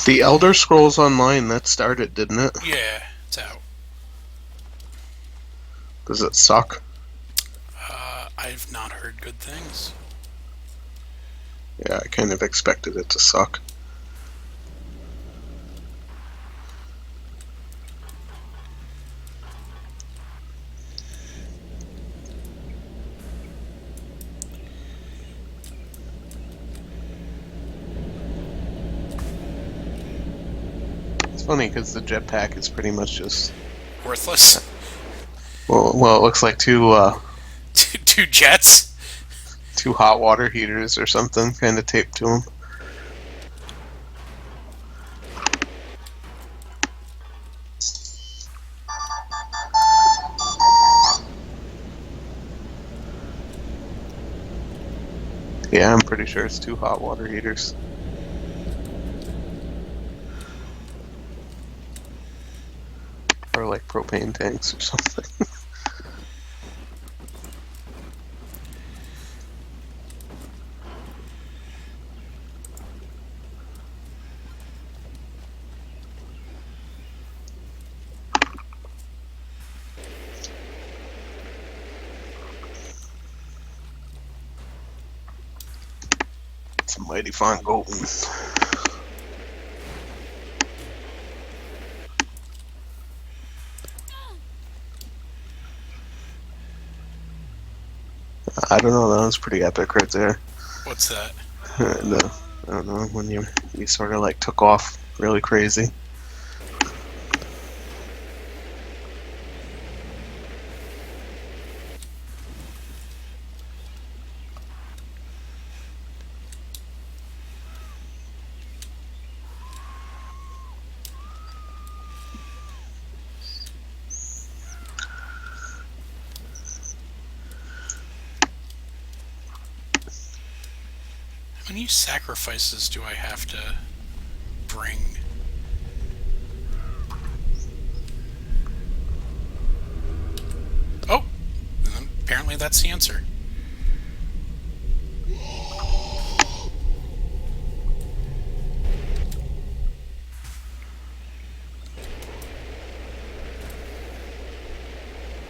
The Elder Scrolls Online, that started, didn't it? Yeah, it's out. Does it suck? I've not heard good things. Yeah, I kind of expected it to suck. It's funny because the jetpack is pretty much just Worthless. well, it looks like Two jets. two hot water heaters or something kind of taped to them. Yeah, I'm pretty sure it's two hot water heaters. Or like propane tanks or something. It's a mighty fine golden. I don't know, that was pretty epic right there. What's that? I don't know, when you sort of like took off really crazy. How many sacrifices do I have to bring? Oh, apparently that's the answer.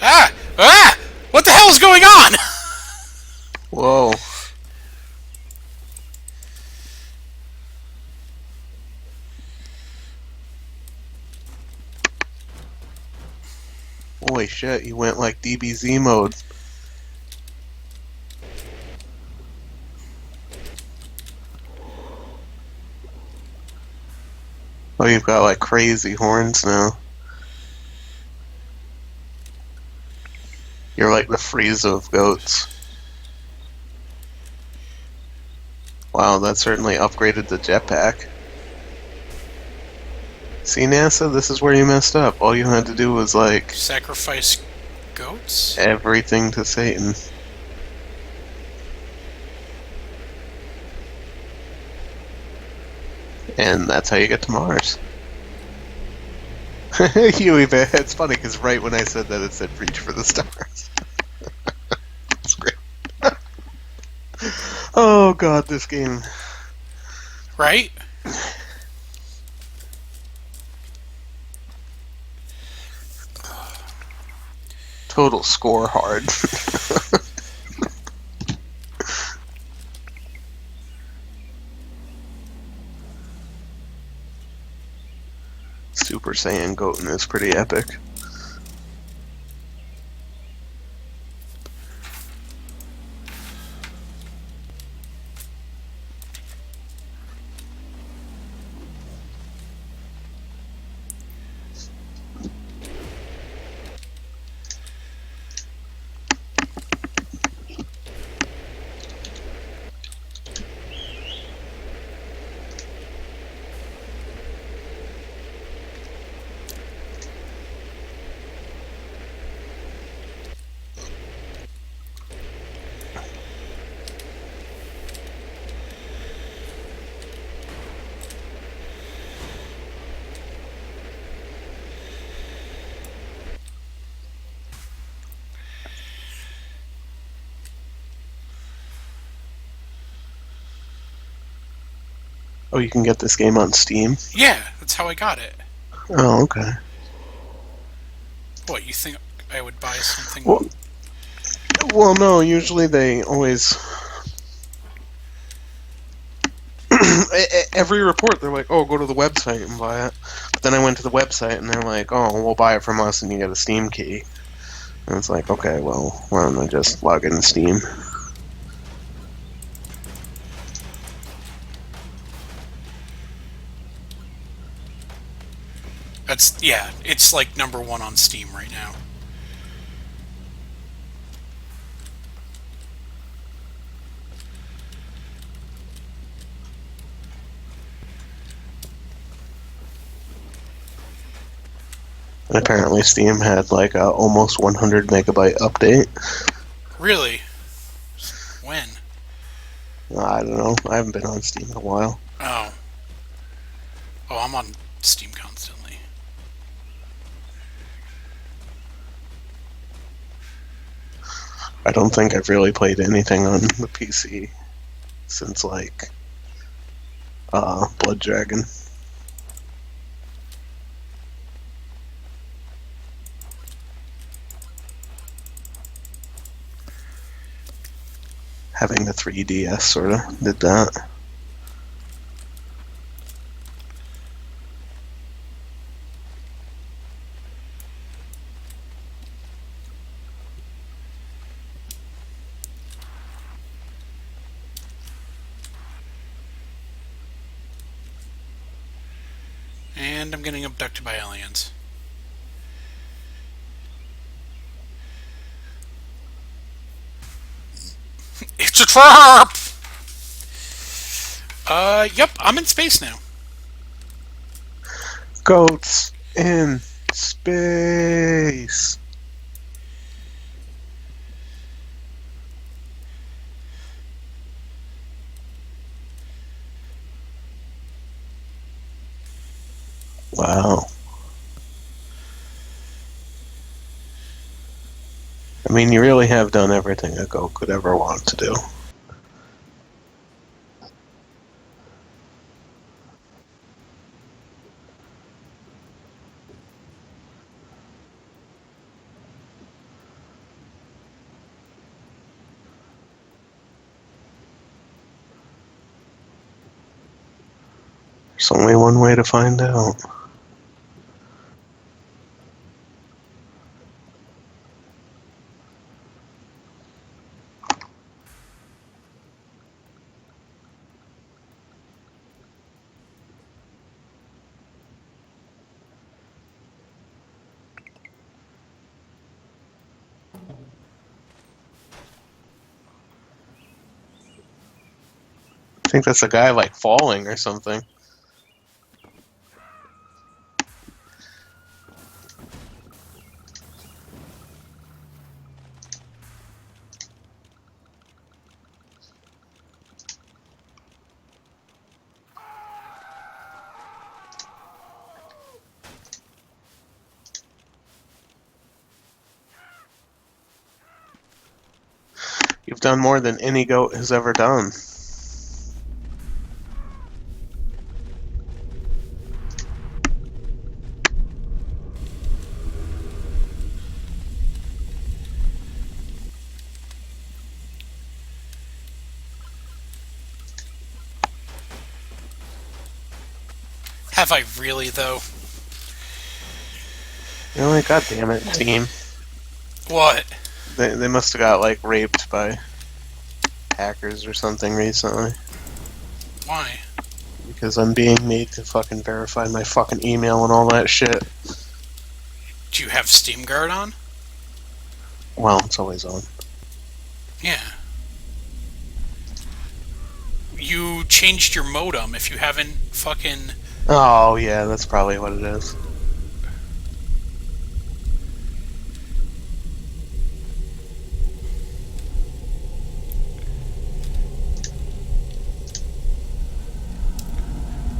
Ah! Ah! What the hell is going on? Whoa. Holy shit, you went like DBZ mode. Oh, you've got like crazy horns now. You're like the Frieza of goats. Wow, that certainly upgraded the jetpack. See, NASA, this is where you messed up. All you had to do was like Sacrifice goats? everything to Satan. And that's how you get to Mars. It's funny because right when I said that, it said reach for the stars. That's great. Oh god, this game. Right? Total score hard. Super Saiyan Goten is pretty epic. Oh, you can get this game on Steam? Yeah, that's how I got it. Oh, okay. What, you think I would buy something? Well, well, no, usually they always... Every report, they're like, oh, go to the website and buy it. But then I went to the website and they're like, oh, we'll buy it from us and you get a Steam key. And it's like, okay, well, why don't I just log into Steam? Yeah, it's like #1 on Steam right now. And apparently Steam had like a almost 100 megabyte update. Really? When? I don't know. I haven't been on Steam in a while. Oh. Oh, I'm on Steam constantly. I don't think I've really played anything on the PC since like Blood Dragon. Having the 3DS sort of did that. And I'm getting abducted by aliens. It's a trap! Yep, I'm in space now. Goats in space. Wow. I mean, you really have done everything a goat could ever want to do. There's only one way to find out. I think that's a guy like falling or something. You've done more than any goat has ever done. Have I really, though? Really? God damn it, team. What? They must have got like raped by hackers or something recently. Why? Because I'm being made to fucking verify my fucking email and all that shit. Do you have Steam Guard on? Well, it's always on. Yeah. You changed your modem if you haven't fucking... Oh, yeah, that's probably what it is.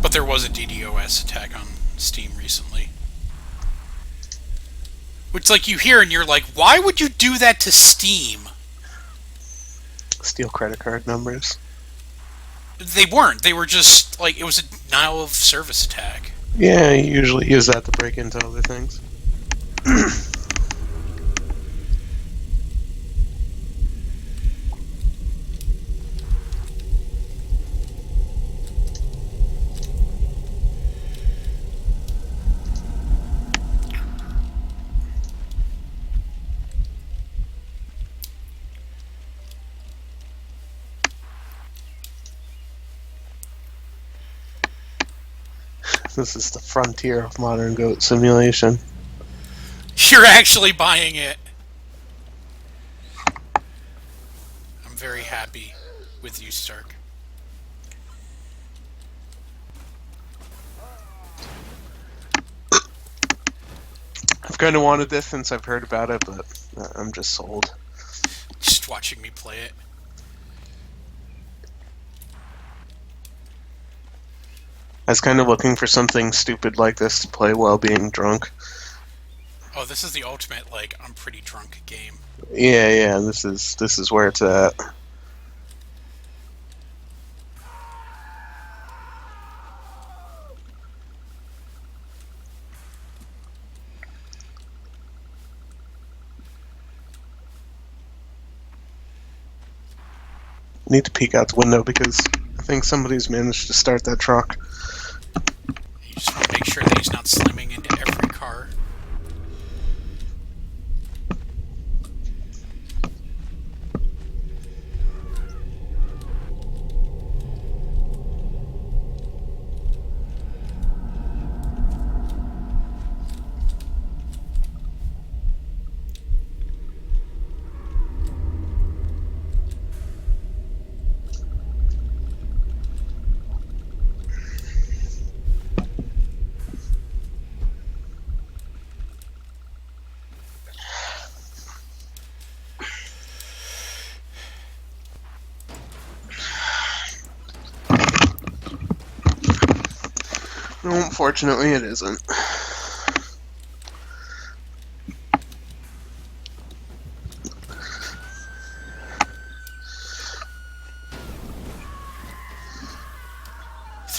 But there was a DDoS attack on Steam recently. Which, like, you hear and you're like, why would you do that to Steam? Steal credit card numbers. They weren't. They were just like it was a denial of service attack. Yeah, you usually use that to break into other things. This is the frontier of modern goat simulation. You're actually buying it. I'm very happy with you, Stark. I've kind of wanted this since I've heard about it, but I'm just sold. Just watching me play it. I was kind of looking for something stupid like this to play while being drunk. Oh, this is the ultimate, like, I'm pretty drunk game. Yeah, this is where it's at. Need to peek out the window because I think somebody's managed to start that truck. You just want to make sure that he's not slamming into every car. No, unfortunately, it isn't.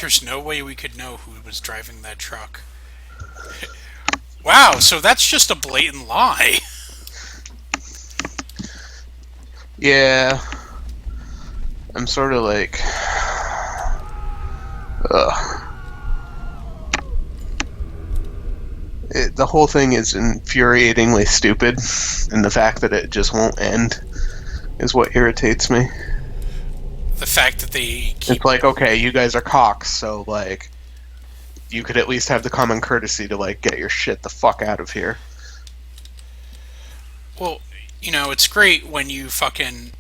There's no way we could know who was driving that truck. Wow, so that's just a blatant lie. Yeah. I'm sort of like... Ugh. The whole thing is infuriatingly stupid, and the fact that it just won't end is what irritates me. The fact that they keep... It's like, okay, you guys are cocks, so, like, you could at least have the common courtesy to, like, get your shit the fuck out of here. Well, you know, it's great when you fucking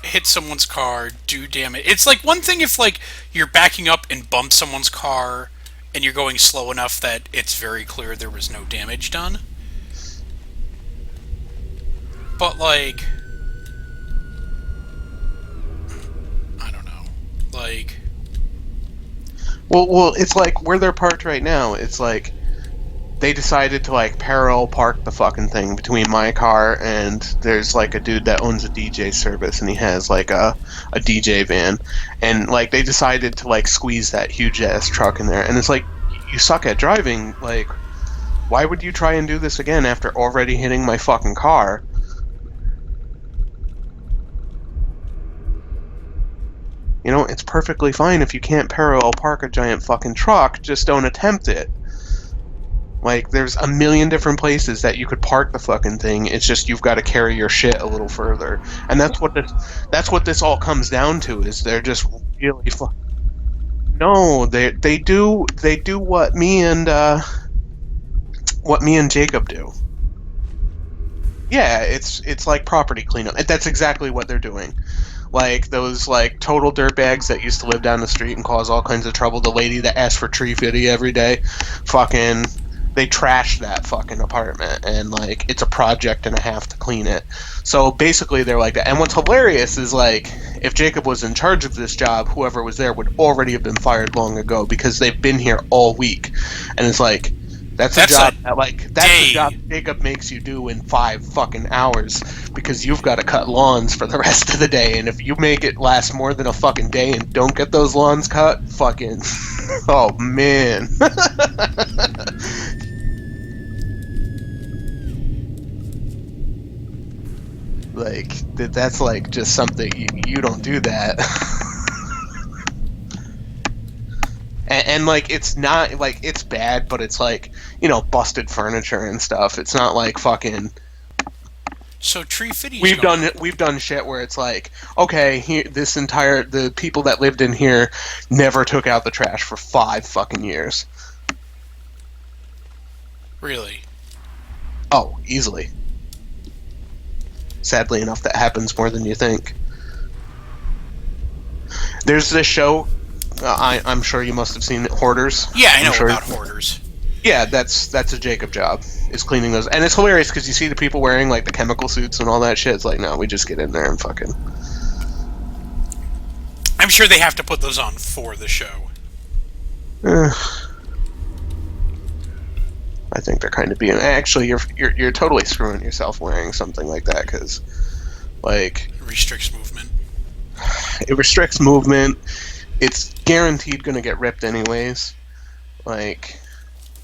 hit someone's car, do damage. It's like one thing if, like, you're backing up and bump someone's car and you're going slow enough that it's very clear there was no damage done. But, like... I don't know. Like... Well, it's like, where they're parked right now, it's like, they decided to, like, parallel park the fucking thing between my car and there's, like, a dude that owns a DJ service and he has, like, a DJ van. And, like, they decided to, like, squeeze that huge-ass truck in there. And it's like, you suck at driving, like, why would you try and do this again after already hitting my fucking car? You know, it's perfectly fine if you can't parallel park a giant fucking truck, just don't attempt it. Like, there's a million different places that you could park the fucking thing, it's just you've got to carry your shit a little further. And that's what this all comes down to, is they're just really No, they do what me and Jacob do. Yeah, it's like property cleanup. That's exactly what they're doing. Like those like total dirtbags that used to live down the street and cause all kinds of trouble. The lady that asked for tree fitty every day, fucking, they trashed that fucking apartment, and like it's a project and a half to clean it. So basically, they're like that. And what's hilarious is like if Jacob was in charge of this job, whoever was there would already have been fired long ago because they've been here all week, and it's like That's a That's a job that, like, that's a job day. Jacob makes you do in 5 fucking hours because you've got to cut lawns for the rest of the day. And if you make it last more than a fucking day and don't get those lawns cut, fucking, oh man. Like, that's like just something you don't do that. And like, it's not like it's bad, but it's like, busted furniture and stuff. It's not like fucking. So Tree Fitty's We've gone. done shit where it's like, okay, here, the people that lived in here never took out the trash for 5 fucking years. Really? Oh, easily. Sadly enough, that happens more than you think. There's this show. I'm sure you must have seen it, Hoarders. Yeah, I I'm know sure. about hoarders. Yeah, that's a Jacob job. Is cleaning those, and it's hilarious because you see the people wearing like the chemical suits and all that shit. It's like, no, we just get in there and fucking. I'm sure they have to put those on for the show. Eh, I think they're kind of being. Actually, you're totally screwing yourself wearing something like that because, like, It restricts movement. it restricts movement. It's guaranteed going to get ripped anyways. Like,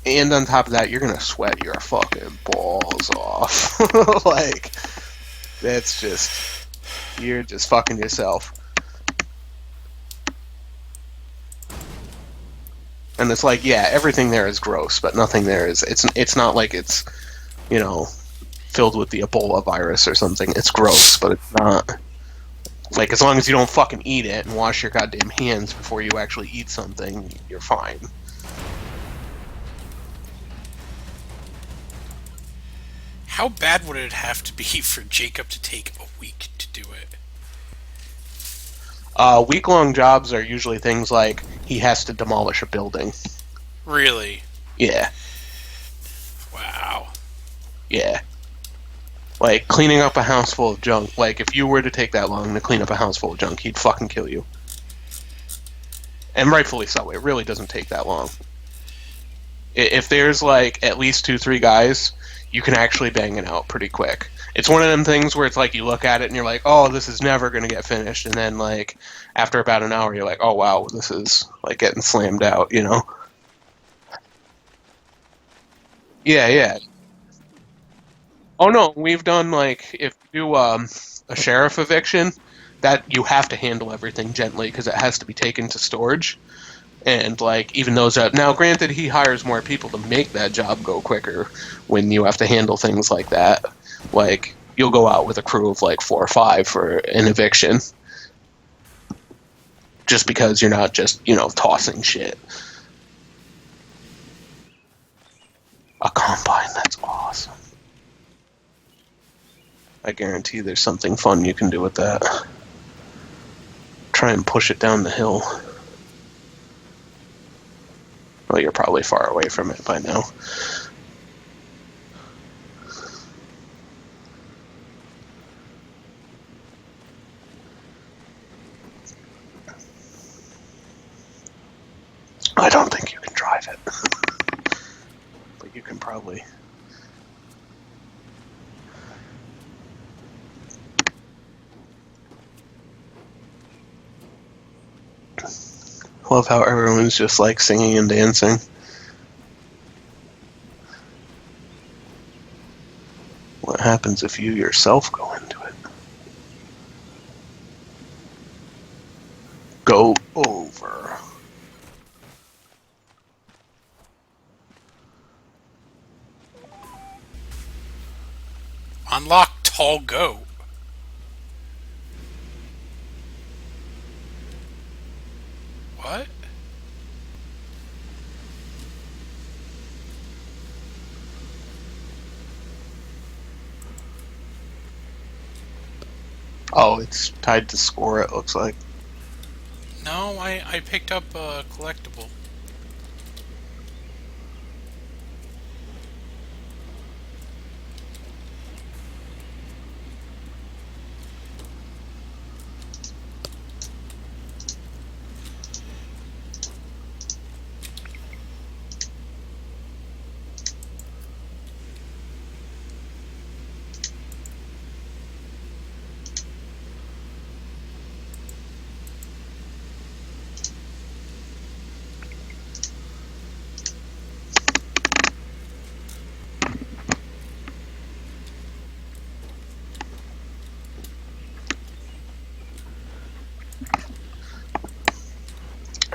and on top of that, you're going to sweat your fucking balls off. Like, that's just, you're just fucking yourself. And it's like, yeah, everything there is gross, but nothing there is. It's not like it's, filled with the Ebola virus or something. It's gross, but it's not. Like, as long as you don't fucking eat it and wash your goddamn hands before you actually eat something, you're fine. How bad would it have to be for Jacob to take a week to do it? Week-long jobs are usually things like he has to demolish a building. Really? Yeah, Wow. yeah. Like, cleaning up a house full of junk. Like, if you were to take that long to clean up a house full of junk, he'd fucking kill you. And rightfully so. It really doesn't take that long. If there's, like, at least 2, 3 guys, you can actually bang it out pretty quick. It's one of them things where it's like you look at it and you're like, oh, this is never going to get finished. And then, like, after about an hour, you're like, oh, wow, this is, like, getting slammed out, Yeah, yeah. Oh, no, we've done, like, if you do a sheriff eviction, that you have to handle everything gently because it has to be taken to storage. And, like, even those now, granted, he hires more people to make that job go quicker when you have to handle things like that. Like, you'll go out with a crew of, like, 4 or 5 for an eviction. Just because you're not just, tossing shit. A combine, that's awesome. I guarantee there's something fun you can do with that. Try and push it down the hill. Well, you're probably far away from it by now. I don't think you can drive it. But you can probably. Love how everyone's just like singing and dancing. What happens if you yourself go into it? Go over. Unlock Tall Goat. What? Oh, it's tied to score, it looks like. No, I picked up a collectible.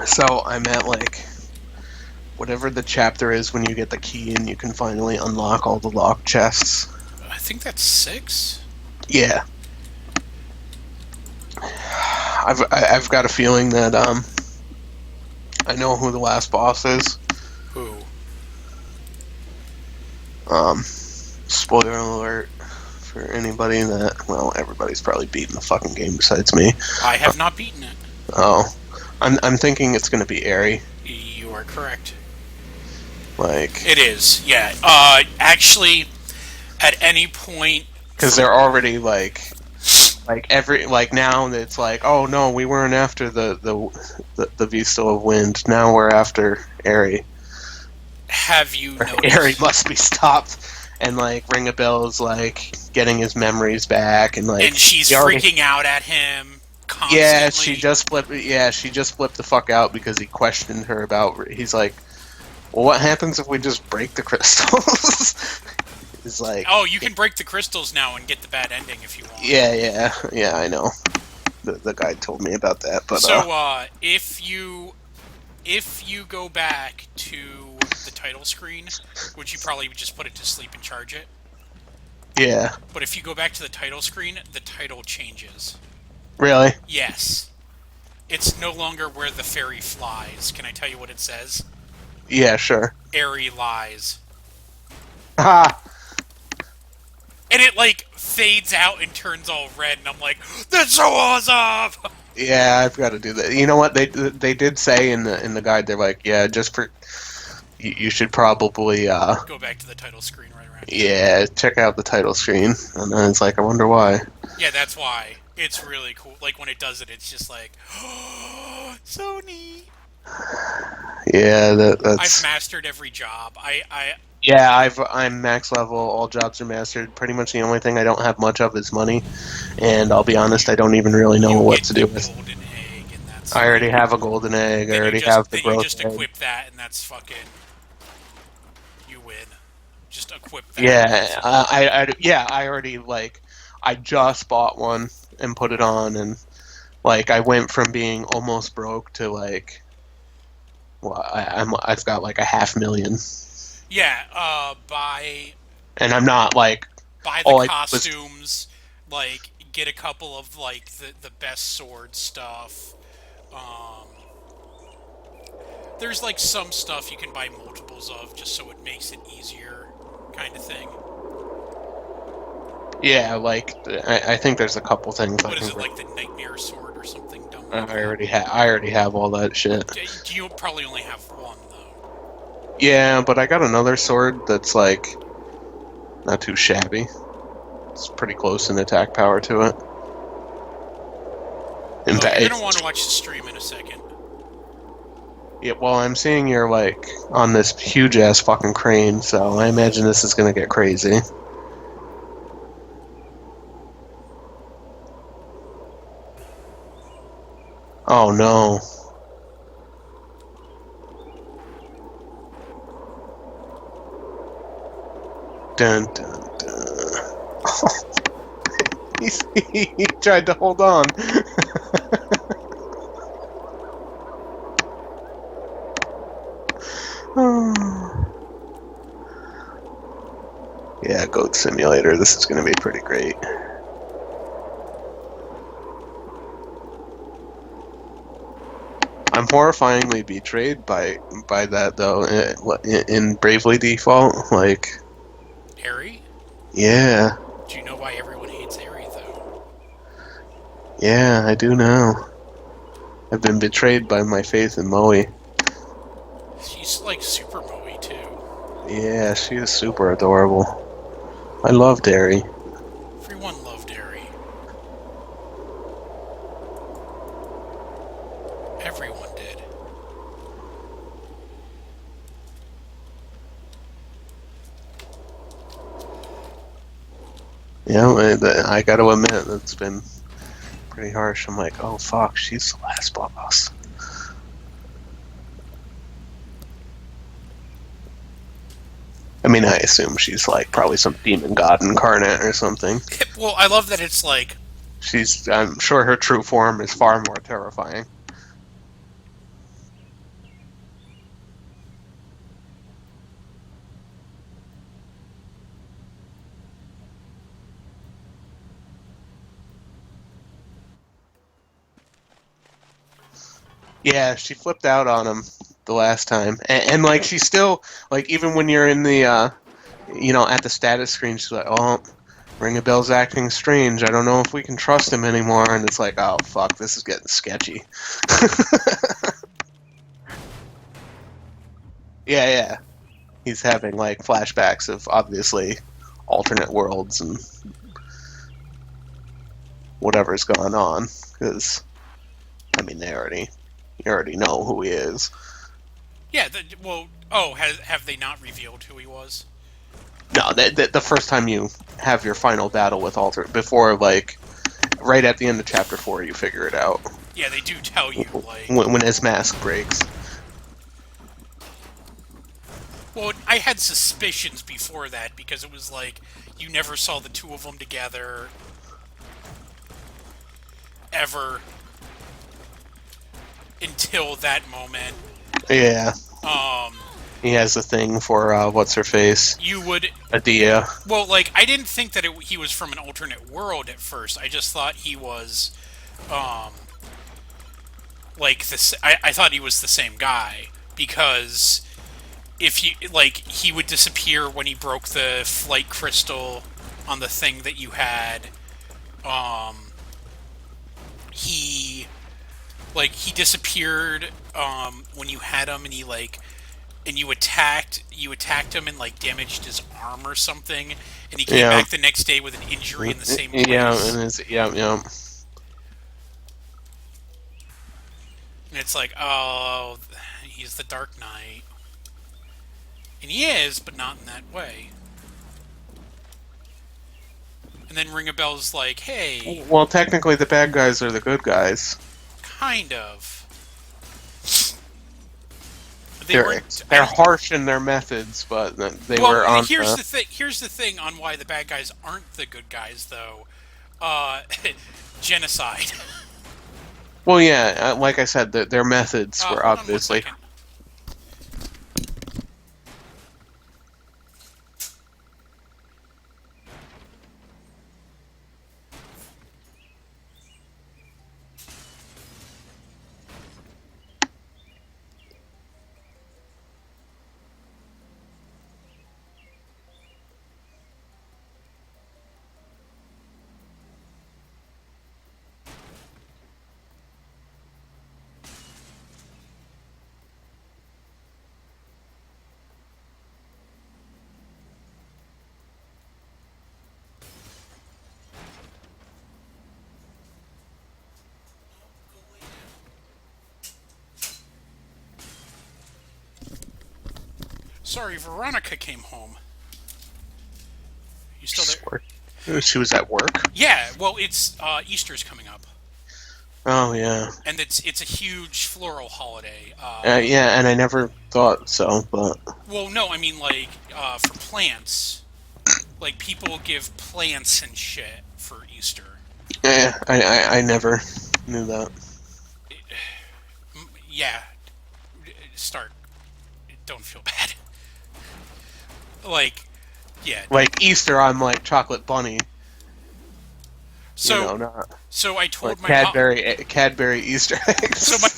So I'm at like whatever the chapter is when you get the key and you can finally unlock all the lock chests. I think that's 6. Yeah, I've got a feeling that I know who the last boss is. Who? Spoiler alert for anybody that, well, everybody's probably beaten the fucking game besides me. I have not beaten it. Oh, I'm thinking it's gonna be Airy. You are correct. Like, It is, yeah. Actually, at any point, because they're already like every like now it's like, oh no, we weren't after the Vista of Wind. Now we're after Airy. have you Airy noticed? must be stopped. And like Ring a Bell's like getting his memories back, and like And she's he already- freaking out at him constantly. Yeah, she just flipped. Yeah, she just flipped the fuck out because he questioned her about. He's like, "Well, what happens if we just break the crystals?" He's like, Oh, you can break the crystals now and get the bad ending if you want. yeah, I know. The guy told me about that, but So, if you go back to the title screen, which you probably would just put it to sleep and charge it, yeah, but if you go back to the title screen, the title changes. really, Yes. It's no longer Where the Fairy Flies. Can I tell you what it says? yeah, sure. Airy Lies. Ha! And it, like, fades out and turns all red, and I'm like, that's so awesome! Yeah, I've got to do that. You know what they did say in the guide? They're like, yeah, just for you should probably Go back to the title screen right around. yeah, check out the title screen. And then it's like, I wonder why. Yeah, that's why. It's really cool. Like, when it does it, it's just like, so neat. Yeah, that's. I've mastered every job. Yeah, I'm max level. All jobs are mastered. Pretty much the only thing I don't have much of is money, and I'll be honest, I don't even really know you what get to do the with. golden egg, and that's. I already have a golden egg. I Then already you just, have the then you growth just egg. equip that, and that's fucking. You win. Just equip that. Yeah, I already like. I just bought one and put it on, and like I went from being almost broke to like. Well, I've got like a 500,000, Yeah, and I'm not like. buy all the I was- costumes, like, get a couple of, like, the best sword stuff. There's, like, some stuff you can buy multiples of just so it makes it easier, kind of thing. Yeah, like I think there's a couple things. What is it, like the Nightmare Sword or something dumb I like that? already have all that shit. Do you probably only have one, though? Yeah, but I got another sword that's like not too shabby. It's pretty close in attack power to it. In fact, You're gonna want to watch the stream in a second. yeah, well, I'm seeing you're like on this huge ass fucking crane, so I imagine this is gonna get crazy. Oh no. Dun dun dun. He tried to hold on. Yeah, Goat Simulator. This is going to be pretty great. I'm horrifyingly betrayed by that though. In Bravely Default, like, Harry? yeah, Do you know why everyone hates Harry, though? yeah, I do know. I've been betrayed by my faith in Moe. She's, like, super moey, too. Yeah, she is super adorable. I love Derry. Everyone loved Harry. Everyone did. Yeah, I got to admit, it's been pretty harsh. I'm like, oh fuck, she's the last boss. I mean, I assume she's like probably some demon god incarnate or something. Well, I love that it's like, I'm sure her true form is far more terrifying. Yeah, she flipped out on him the last time, and like she's still like even when you're in the at the status screen, she's like, "Oh, Ring a Bell's acting strange. I don't know if we can trust him anymore." And it's like, "Oh fuck, this is getting sketchy." Yeah, yeah. He's having like flashbacks of obviously alternate worlds and whatever's going on because I mean you already know who he is. Yeah. Well, oh, have they not revealed who he was? No, the first time you have your final battle with Alter before like right at the end of chapter 4 you figure it out Yeah, they do tell you like. when his mask breaks. Well, I had suspicions before that because it was like you never saw the two of them together ever until that moment. Yeah, Um, he has a thing for what's her face, you would Adia. well, like I didn't think that he was from an alternate world at first. I just thought he was, um, like this. I thought he was the same guy because if you like, he would disappear when he broke the flight crystal on the thing that you had. Um, he he disappeared when you had him, and he like and you attacked him and like damaged his arm or something, and he came Yeah, back the next day with an injury in the same yeah, place. and yeah. And it's like, oh, he's the Dark Knight, and he is, but not in that way. And then Ring a Bell's like, hey, Well, technically the bad guys are the good guys. kind of. They They're weren't. I they're don't. harsh in their methods, but they Well, were on. here's the thing. Here's the thing on why the bad guys aren't the good guys, though. Uh, genocide. Well, yeah, like I said, their methods were Hold on one obviously. second. Sorry, Veronica came home. You still there? She was at work. Yeah. Well, it's Easter's coming up, Oh yeah, and it's a huge floral holiday. yeah, and I never thought so, but Well, no, I mean like for plants. Like people give plants and shit for Easter. yeah, I never knew that. Yeah. Start. Don't feel bad. Like, yeah. Like Easter, I'm like chocolate bunny. So, Not so I told like my mom. Cadbury Easter eggs. So my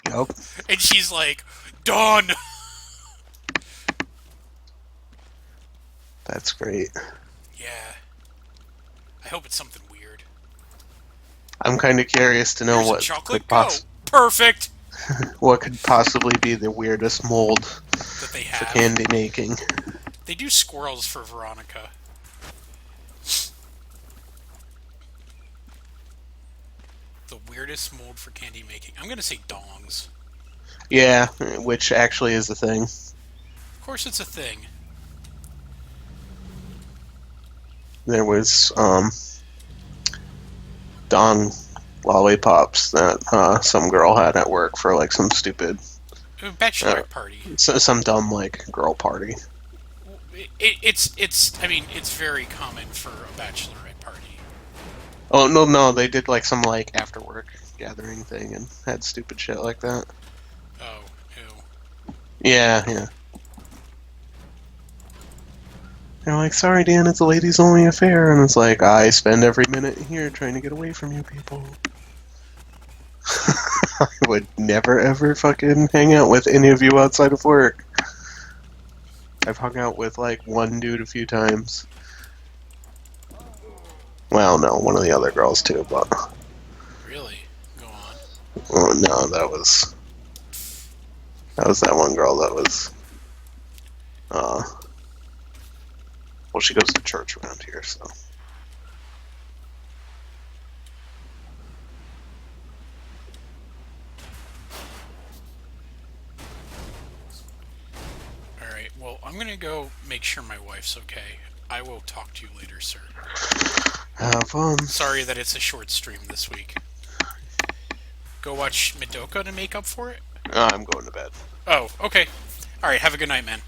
Yep, and she's like, done. that's great. Yeah. I hope it's something weird. I'm kind of curious to know Here's a what chocolate Perfect. what could possibly be the weirdest mold That they for have. candy making. They do squirrels for Veronica. The weirdest mold for candy making. I'm gonna say dongs. Yeah, which actually is the thing. Of course, it's a thing. There was dong lollipops that some girl had at work for like some stupid, A bachelorette party. some dumb like girl party. It's. I mean, it's very common for a bachelorette party. Oh no, no, they did like some like after work gathering thing and had stupid shit like that. Oh, ew. Yeah, yeah. They're like, sorry, Dan, it's a ladies' only affair, and it's like, I spend every minute here trying to get away from you people. I would never ever fucking hang out with any of you outside of work. I've hung out with like one dude a few times. Well, no, one of the other girls too, but Really? Go on. oh no, that was that one girl that was uh well, she goes to church around here, so Alright, well, I'm gonna go make sure my wife's okay. I will talk to you later, sir. have fun. Sorry that it's a short stream this week. Go watch Madoka to make up for it? I'm going to bed. Oh, okay. Alright, have a good night, man.